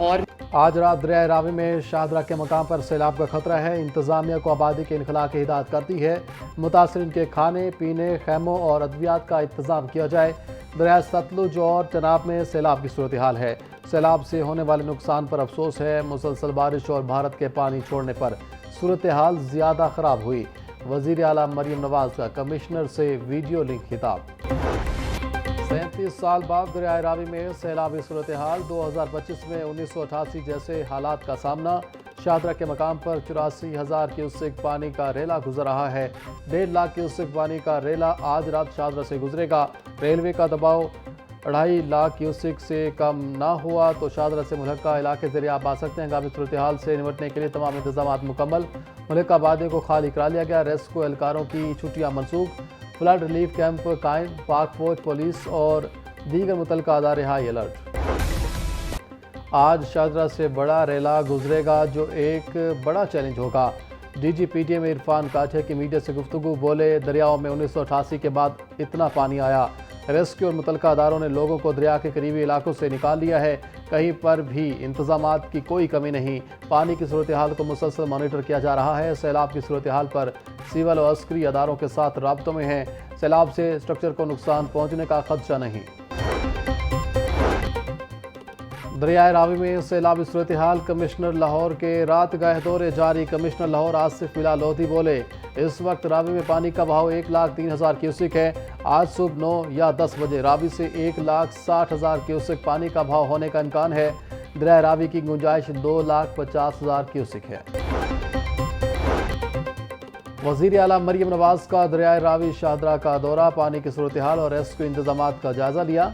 لاہور آج رات دریائے راوی میں شاہدرہ کے مقام پر سیلاب کا خطرہ ہے۔ انتظامیہ کو آبادی کے انخلاء کی ہدایت کرتی ہے۔ متاثرین کے کھانے پینے، خیموں اور ادویات کا انتظام کیا جائے۔ دریائے ستلج اور چناب میں سیلاب کی صورتحال ہے۔ سیلاب سے ہونے والے نقصان پر افسوس ہے۔ مسلسل بارش اور بھارت کے پانی چھوڑنے پر صورتحال زیادہ خراب ہوئی۔ وزیر اعلیٰ مریم نواز کا کمشنر سے ویڈیو لنک خطاب۔ 37 سال بعد دریائے راوی میں سیلابی صورتحال۔ 2025 میں 1988 جیسے حالات کا سامنا۔ شاہدرہ کے مقام پر 84,000 کیوسک پانی کا ریلا گزر رہا ہے۔ 1.5 لاکھ کیوسک پانی کا ریلا آج رات شاہدرہ سے گزرے گا۔ ریلوے کا دباؤ 2.5 لاکھ کیوسک سے کم نہ ہوا تو شاہدرہ سے ملحقہ علاقے زیر آب آ سکتے ہیں۔ ہنگامی صورتحال سے نمٹنے کے لیے تمام انتظامات مکمل۔ ملحقہ آبادیوں کو خالی کرا لیا گیا۔ ریسکیو اہلکاروں کی چھٹیاں منسوخ۔ فلڈ ریلیف کیمپ قائم۔ پاک فوج، پولیس اور دیگر متعلقہ ادارے ہائی الرٹ۔ آج شاہدرہ سے بڑا ریلا گزرے گا جو ایک بڑا چیلنج ہوگا۔ D G P T M Irfan Kathe کی میڈیا سے گفتگو۔ بولے دریاؤں میں 1988 کے بعد اتنا پانی آیا۔ ریسکیو اور متعلقہ اداروں نے لوگوں کو دریا کے قریبی علاقوں سے نکال لیا ہے۔ کہیں پر بھی انتظامات کی کوئی کمی نہیں۔ پانی کی صورتحال کو مسلسل مانیٹر کیا جا رہا ہے۔ سیلاب کی صورتحال پر سول و عسکری اداروں کے ساتھ رابطوں میں ہیں۔ سیلاب سے اسٹرکچر کو نقصان پہنچنے کا خدشہ نہیں۔ دریائے راوی میں سیلابی صورتحال۔ کمشنر لاہور کے رات گاہ دورے جاری۔ کمشنر لاہور آصف بلال لودھی بولے اس وقت راوی میں پانی کا بہاؤ 1,03,000 کیوسک ہے۔ آج صبح 9 یا 10 بجے راوی سے 1,60,000 کیوسک پانی کا بہاؤ ہونے کا امکان ہے۔ دریائے راوی کی گنجائش 2,50,000 کیوسک ہے۔ وزیر اعلیٰ مریم نواز کا دریائے راوی شاہدرہ کا دورہ۔ پانی کی صورتحال اور ریسکیو انتظامات کا جائزہ لیا۔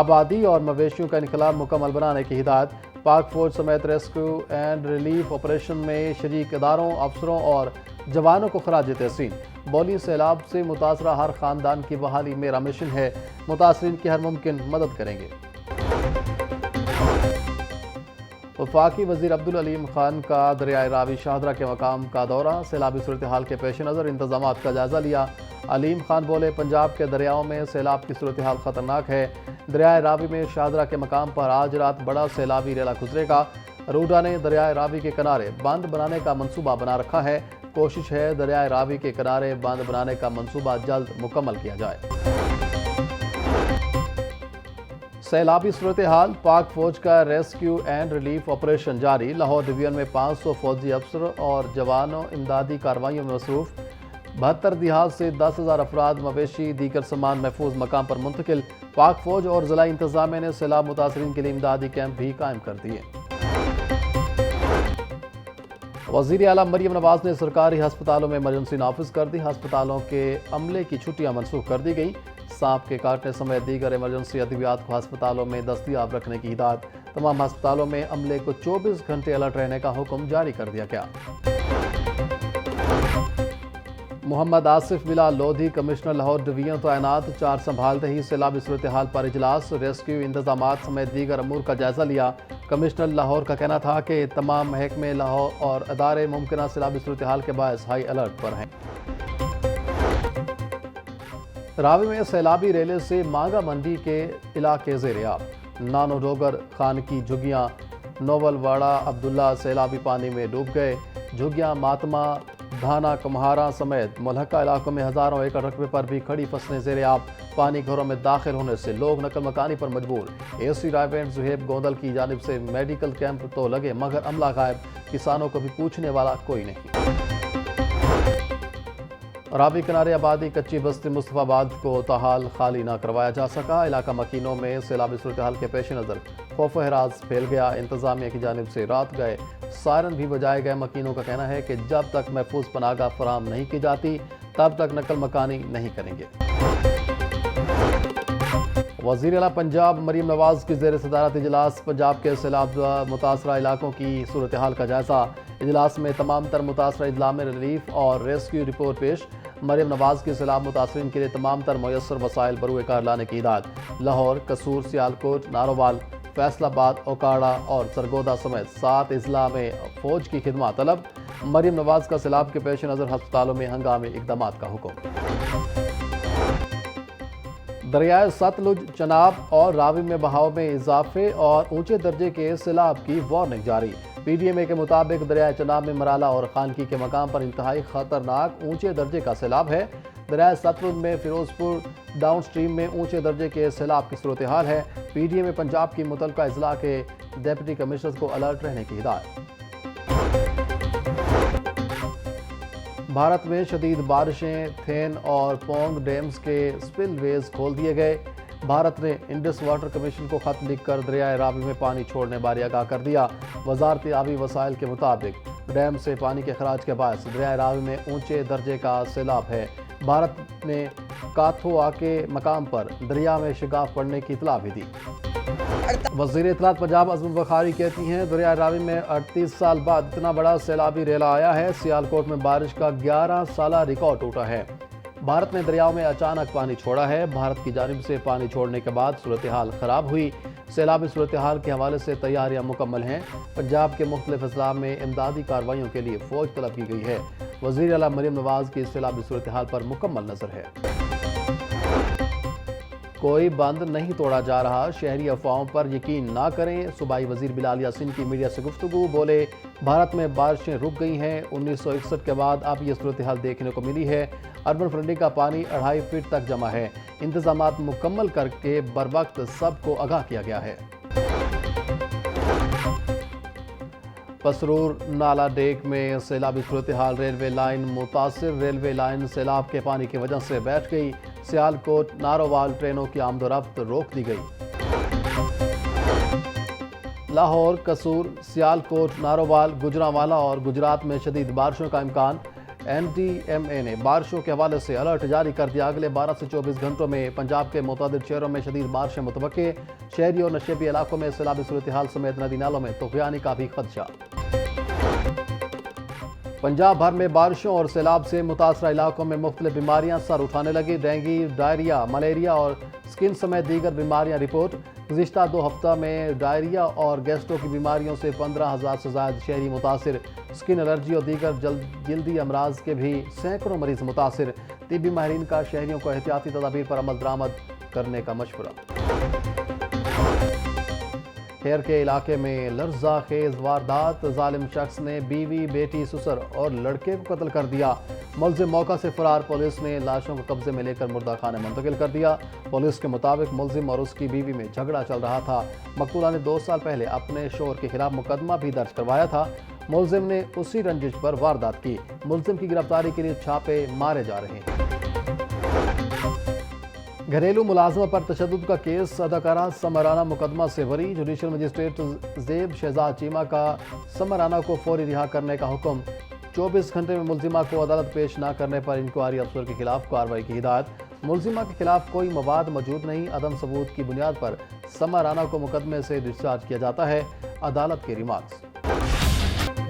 آبادی اور مویشیوں کا انخلاء مکمل بنانے کی ہدایت۔ پاک فوج سمیت ریسکیو اینڈ ریلیف آپریشن میں شریک اداروں، افسروں اور جوانوں کو خراج تحسین۔ بولی سیلاب سے متاثرہ ہر خاندان کی بحالی میرا مشن ہے۔ متاثرین کی ہر ممکن مدد کریں گے۔ وفاقی وزیر عبدالعلیم خان کا دریائے راوی شاہدرہ کے مقام کا دورہ۔ سیلابی صورتحال کے پیش نظر انتظامات کا جائزہ لیا۔ علیم خان بولے پنجاب کے دریاؤں میں سیلاب کی صورتحال خطرناک ہے۔ دریائے راوی میں شاہدرہ کے مقام پر آج رات بڑا سیلابی ریلا گزرے گا۔ روڈا نے دریائے راوی کے کنارے باندھ بنانے کا منصوبہ بنا رکھا ہے۔ کوشش ہے دریائے راوی کے کنارے باندھ بنانے کا منصوبہ جلد مکمل کیا جائے۔ سیلابی صورتحال۔ پاک فوج کا ریسکیو اینڈ ریلیف آپریشن جاری۔ لاہور ڈویژن میں 500 فوجی افسر اور جوانوں امدادی کارروائیوں میں مصروف۔ 72 دیہات سے 10,000 افراد، مویشی، دیگر سامان محفوظ مقام پر منتقل۔ پاک فوج اور ضلعی انتظامیہ نے سیلاب متاثرین کے لیے امدادی کیمپ بھی قائم کر دیے۔ وزیر اعلیٰ مریم نواز نے سرکاری ہسپتالوں میں ایمرجنسی نافذ کر دی۔ ہسپتالوں کے عملے کی چھٹیاں منسوخ کر دی گئی۔ سانپ کے کاٹنے سمیت دیگر ایمرجنسی ادویات کو ہسپتالوں میں دستیاب رکھنے کی ہدایت۔ تمام ہسپتالوں میں عملے کو 24 گھنٹے الرٹ رہنے کا حکم جاری کر دیا گیا۔ محمد آصف بلال لودھی کمشنر لاہور ڈویژن تعینات۔ 4 سنبھالتے ہی سیلابی صورتحال پر اجلاس۔ ریسکیو انتظامات سمیت دیگر امور کا جائزہ لیا۔ کمشنر لاہور کا کہنا تھا کہ تمام محکمے لاہور اور ادارے ممکنہ سیلابی صورتحال کے باعث ہائی الرٹ پر ہیں۔ راوی میں سیلابی ریلے سے مانگا منڈی کے علاقے زیر آب۔ نانو ڈوگر، خانکی، جھگیاں، نوول واڑہ، عبداللہ سیلابی پانی میں ڈوب گئے۔ جھگیاں، ماتما، دھانا، کمہارا سمیت ملحقہ علاقوں میں ہزاروں ایکڑ رقبے پر بھی کھڑی فصلیں زیر آب۔ پانی گھروں میں داخل ہونے سے لوگ نقل مکانی پر مجبور۔ اے سی رائے بینٹ زہیب گوندل کی جانب سے میڈیکل کیمپ تو لگے مگر عملہ غائب۔ کسانوں کو بھی پوچھنے والا کوئی نہیں۔ راوی کنارے آبادی کچی بستی مصطفیٰ آباد کو تاحال خالی نہ کروایا جا سکا۔ علاقہ مکینوں میں سیلابی صورتحال کے پیش نظر خوف و ہراس پھیل گیا۔ انتظامیہ کی جانب سے رات گئے سائرن بھی بجائے گئے۔ مکینوں کا کہنا ہے کہ جب تک محفوظ پناہگاہ فراہم نہیں کی جاتی تب تک نقل مکانی نہیں کریں گے۔ وزیر اعلیٰ پنجاب مریم نواز کی زیر صدارت اجلاس۔ پنجاب کے سیلاب متاثرہ علاقوں کی صورتحال کا جائزہ۔ اجلاس میں تمام تر متاثرہ اضلاع میں ریلیف اور ریسکیو رپورٹ پیش۔ مریم نواز کی سیلاب متاثرین کے لیے تمام تر میسر وسائل بروئے کار لانے کی ہدایت۔ لاہور، قصور، سیالکوٹ، ناروال، فیصل آباد، اوکاڑہ اور سرگودا سمیت 7 اضلاع میں فوج کی خدمات طلب۔ مریم نواز کا سیلاب کے پیش نظر ہسپتالوں میں ہنگامی اقدامات کا حکم۔ دریائے ستلج، چناب اور راوی میں بہاؤ میں اضافے اور اونچے درجے کے سیلاب کی وارننگ جاری۔ پی ڈی ایم اے کے مطابق دریائے چناب میں مرالہ اور خانکی کے مقام پر انتہائی خطرناک اونچے درجے کا سیلاب ہے۔ دریائے ستلج میں فیروز پور ڈاؤن سٹریم میں اونچے درجے کے سیلاب کی صورتحال ہے۔ پی ڈی ایم اے پنجاب کی متعلقہ اضلاع کے ڈپٹی کمشنرز کو الرٹ رہنے کی ہدایت۔ بھارت میں شدید بارشیں، تھین اور پونگ ڈیمز کے سپل ویز کھول دیے گئے۔ بھارت نے انڈس واٹر کمیشن کو خط لکھ کر دریائے راوی میں پانی چھوڑنے بارے آگاہ کر دیا۔ وزارت آبی وسائل کے مطابق ڈیم سے پانی کے اخراج کے باعث دریائے راوی میں اونچے درجے کا سیلاب ہے۔ بھارت نے کاتھوا کے مقام پر دریا میں شگاف پڑنے کی اطلاع بھی دی۔ وزیر اطلاعات پنجاب عظمی بخاری کہتی ہیں دریائے راوی میں 38 سال بعد اتنا بڑا سیلابی ریلا آیا ہے۔ سیالکوٹ میں بارش کا 11 سالہ ریکارڈ ٹوٹا ہے۔ بھارت نے دریاؤں میں اچانک پانی چھوڑا ہے۔ بھارت کی جانب سے پانی چھوڑنے کے بعد صورتحال خراب ہوئی۔ سیلابی صورتحال کے حوالے سے تیاریاں مکمل ہیں۔ پنجاب کے مختلف اضلاع میں امدادی کارروائیوں کے لیے فوج طلب کی گئی ہے۔ وزیر اعلیٰ مریم نواز کی سیلابی صورتحال پر مکمل نظر ہے۔ کوئی بند نہیں توڑا جا رہا، شہری افواہوں پر یقین نہ کریں۔ صوبائی وزیر بلال یاسین کی میڈیا سے گفتگو، بولے بھارت میں بارشیں رک گئی ہیں۔ 1961 کے بعد اب یہ صورتحال دیکھنے کو ملی ہے۔ اربن فلڈنگ کا پانی 2.5 فٹ تک جمع ہے۔ انتظامات مکمل کر کے بروقت سب کو آگاہ کیا گیا ہے۔ پسرور نالا ڈیک میں سیلابی صورتحال، ریلوے لائن متاثر۔ ریلوے لائن سیلاب کے پانی کی وجہ سے بیٹھ گئی۔ سیالکوٹ نارووال ٹرینوں کی آمد و رفت روک دی گئی۔ لاہور، قصور، سیالکوٹ، نارووال، گوجرانوالا اور گجرات میں شدید بارشوں کا امکان۔ این ڈی ایم اے نے بارشوں کے حوالے سے الرٹ جاری کر دیا۔ اگلے 12 سے 24 گھنٹوں میں پنجاب کے متعدد شہروں میں شدید بارشیں متوقع۔ شہری اور نشیبی علاقوں میں سیلابی صورتحال سمیت ندی نالوں میں طغیانی کا بھی خدشہ۔ پنجاب بھر میں بارشوں اور سیلاب سے متاثرہ علاقوں میں مختلف بیماریاں سر اٹھانے لگی۔ ڈینگی، ڈائریا، ملیریا اور سکن سمیت دیگر بیماریاں رپورٹ۔ گزشتہ 2 ہفتہ میں ڈائریا اور گیسٹرو کی بیماریوں سے 15,000 سے زائد شہری متاثر۔ سکن الرجی اور دیگر جلدی امراض کے بھی سینکڑوں مریض متاثر۔ طبی ماہرین کا شہریوں کو احتیاطی تدابیر پر عمل درآمد کرنے کا مشورہ۔ خیر کے علاقے میں لرزہ خیز واردات، ظالم شخص نے بیوی، بیٹی، سسر اور لڑکے کو قتل کر دیا۔ ملزم موقع سے فرار، پولیس نے لاشوں کو قبضے میں لے کر مردہ خانے منتقل کر دیا۔ پولیس کے مطابق ملزم اور اس کی بیوی میں جھگڑا چل رہا تھا۔ مقتولہ نے 2 سال پہلے اپنے شوہر کے خلاف مقدمہ بھی درج کروایا تھا۔ ملزم نے اسی رنجش پر واردات کی۔ ملزم کی گرفتاری کے لیے چھاپے مارے جا رہے ہیں۔ گھریلو ملازمہ پر تشدد کا کیس، اداکارہ سمر رانا مقدمہ سے بری۔ جوڈیشل مجسٹریٹ زیب شہزاد چیمہ کا سمر رانا کو فوری رہا کرنے کا حکم۔ 24 گھنٹے میں ملزمہ کو عدالت پیش نہ کرنے پر انکوائری افسر کے خلاف کارروائی کی ہدایت۔ ملزمہ کے خلاف کوئی مواد موجود نہیں، عدم ثبوت کی بنیاد پر سمر رانا کو مقدمے سے ڈسچارج کیا جاتا ہے، عدالت کے ریمارکس۔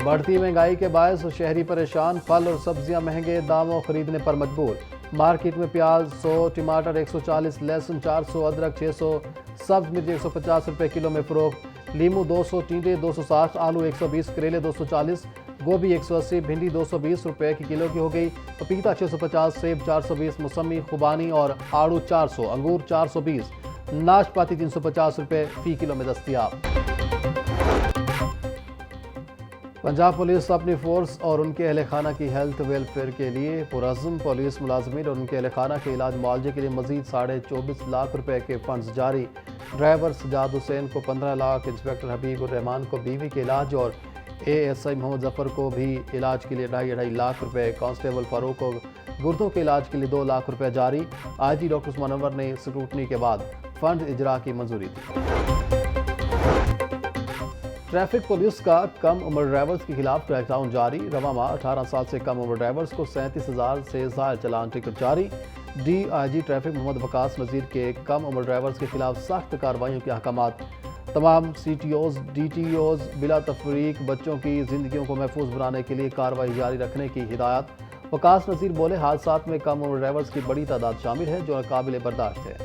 بڑھتی مہنگائی کے باعث شہری پریشان، پھل اور سبزیاں مہنگے داموں خریدنے پر مجبور۔ مارکیٹ میں پیاز 100، ٹماٹر 140، لہسن 400، ادرک 600، سبز مرچ 150 روپے کلو میں فروخت۔ لیمو 200، ٹینڈے 260، آلو 120، کریلے 240، گوبھی 180، بھنڈی 220 روپے کی کلو کی ہو گئی۔ پپیتا 650، سیب 420، موسمی، خوبانی اور آڑو 400، انگور 420، ناشپاتی 350 روپے فی کلو میں دستیاب۔ پنجاب پولیس اپنی فورس اور ان کے اہل خانہ کی ہیلتھ ویلفیئر کے لیے پرعزم۔ پولیس ملازمین اور ان کے اہل خانہ کے علاج معالجے کے لیے مزید 24.5 لاکھ روپے کے فنڈز جاری۔ ڈرائیور سجاد حسین کو 15 لاکھ، انسپیکٹر حبیب الرحمان کو بیوی کے علاج اور ASI محمد ظفر کو بھی علاج کے لیے 2.5 لاکھ روپے، کانسٹیبل فاروق کو گردوں کے علاج کے لیے 2 لاکھ روپے جاری۔ IG ڈاکٹر منور نے اسکروٹنی کے بعد فنڈ اجرا کی منظوری دی۔ ٹریفک پولیس کا کم عمر ڈرائیورز کے خلاف کریک ڈاؤن جاری۔ رواں ماہ 18 سال سے کم عمر ڈرائیورز کو 37,000 سے زائد چلان ٹکٹ جاری۔ DIG ٹریفک محمد وقاص نذیر کے کم عمر ڈرائیورز کے خلاف سخت کارروائیوں کے احکامات۔ تمام CTOs DTOs بلا تفریق بچوں کی زندگیوں کو محفوظ بنانے کے لیے کارروائی جاری رکھنے کی ہدایت۔ وقاص نذیر بولے حادثات میں کم عمر ڈرائیورز کی بڑی تعداد شامل ہے جو قابل برداشت ہے۔